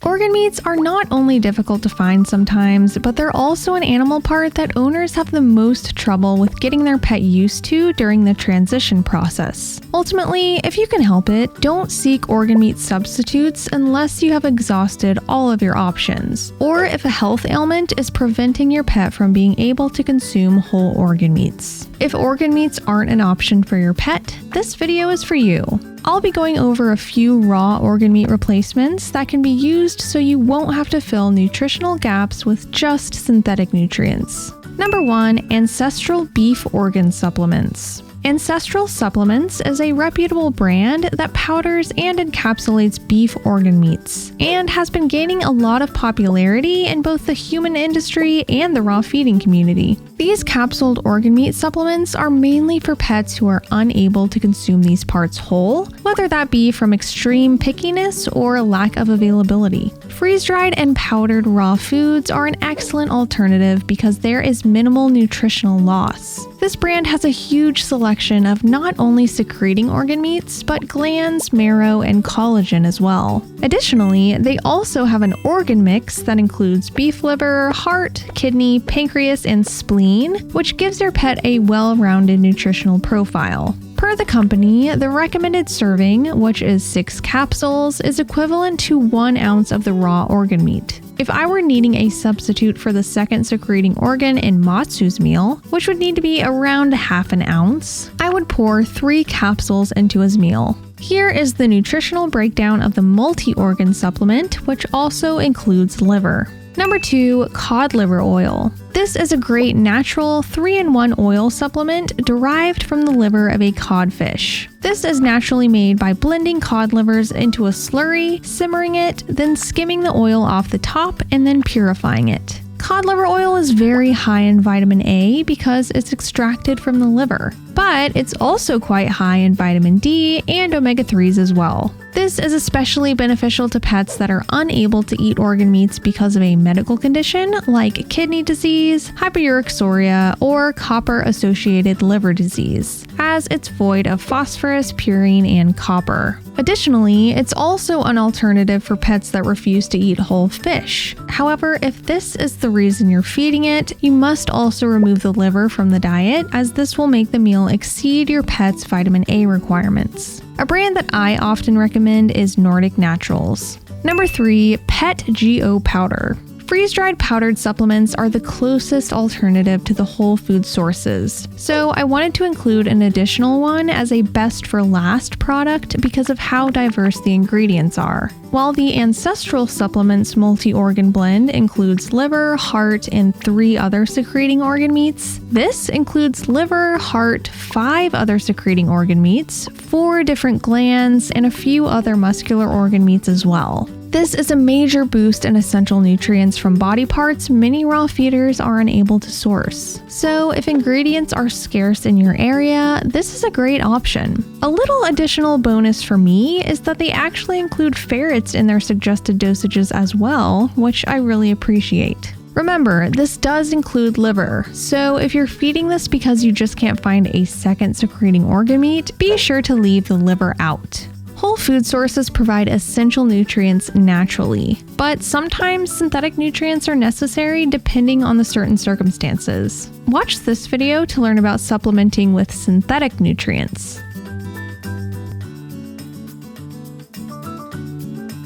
Organ meats are not only difficult to find sometimes, but they're also an animal part that owners have the most trouble with getting their pet used to during the transition process. Ultimately, if you can help it, don't seek organ meat substitutes unless you have exhausted all of your options, or if a health ailment is preventing your pet from being able to consume whole organ meats. If organ meats aren't an option for your pet, this video is for you. I'll be going over a few raw organ meat replacements that can be used so you won't have to fill nutritional gaps with just synthetic nutrients. Number 1. Ancestral beef organ supplements. Ancestral Supplements is a reputable brand that powders and encapsulates beef organ meats, and has been gaining a lot of popularity in both the human industry and the raw feeding community. These capsuled organ meat supplements are mainly for pets who are unable to consume these parts whole, whether that be from extreme pickiness or lack of availability. Freeze-dried and powdered raw foods are an excellent alternative because there is minimal nutritional loss. This brand has a huge selection of not only secreting organ meats, but glands, marrow, and collagen as well. Additionally, they also have an organ mix that includes beef liver, heart, kidney, pancreas, and spleen, which gives your pet a well-rounded nutritional profile. Per the company, the recommended serving, which is 6 capsules, is equivalent to 1 ounce of the raw organ meat. If I were needing a substitute for the second secreting organ in Matsu's meal, which would need to be around ½ an ounce, I would pour 3 capsules into his meal. Here is the nutritional breakdown of the multi-organ supplement, which also includes liver. Number 2. Cod Liver Oil. This is a great natural 3-in-1 oil supplement derived from the liver of a codfish. This is naturally made by blending cod livers into a slurry, simmering it, then skimming the oil off the top, and then purifying it. Cod liver oil is very high in vitamin A because it's extracted from the liver, but it's also quite high in vitamin D and omega-3s as well. This is especially beneficial to pets that are unable to eat organ meats because of a medical condition like kidney disease, hyperuricemia, or copper-associated liver disease, as it's void of phosphorus, purine, and copper. Additionally, it's also an alternative for pets that refuse to eat whole fish. However, if this is the reason you're feeding it, you must also remove the liver from the diet, as this will make the meal exceed your pet's vitamin A requirements. A brand that I often recommend is Nordic Naturals. Number 3. Petgeo Powder. Freeze-dried powdered supplements are the closest alternative to the whole food sources, so I wanted to include an additional one as a best for last product because of how diverse the ingredients are. While the Ancestral Supplements multi-organ blend includes liver, heart, and 3 other secreting organ meats, this includes liver, heart, 5 other secreting organ meats, 4 different glands, and a few other muscular organ meats as well. This is a major boost in essential nutrients from body parts many raw feeders are unable to source. So if ingredients are scarce in your area, this is a great option. A little additional bonus for me is that they actually include ferrets in their suggested dosages as well, which I really appreciate. Remember, this does include liver, so if you're feeding this because you just can't find a second secreting organ meat, be sure to leave the liver out. Whole food sources provide essential nutrients naturally, but sometimes synthetic nutrients are necessary depending on the certain circumstances. Watch this video to learn about supplementing with synthetic nutrients.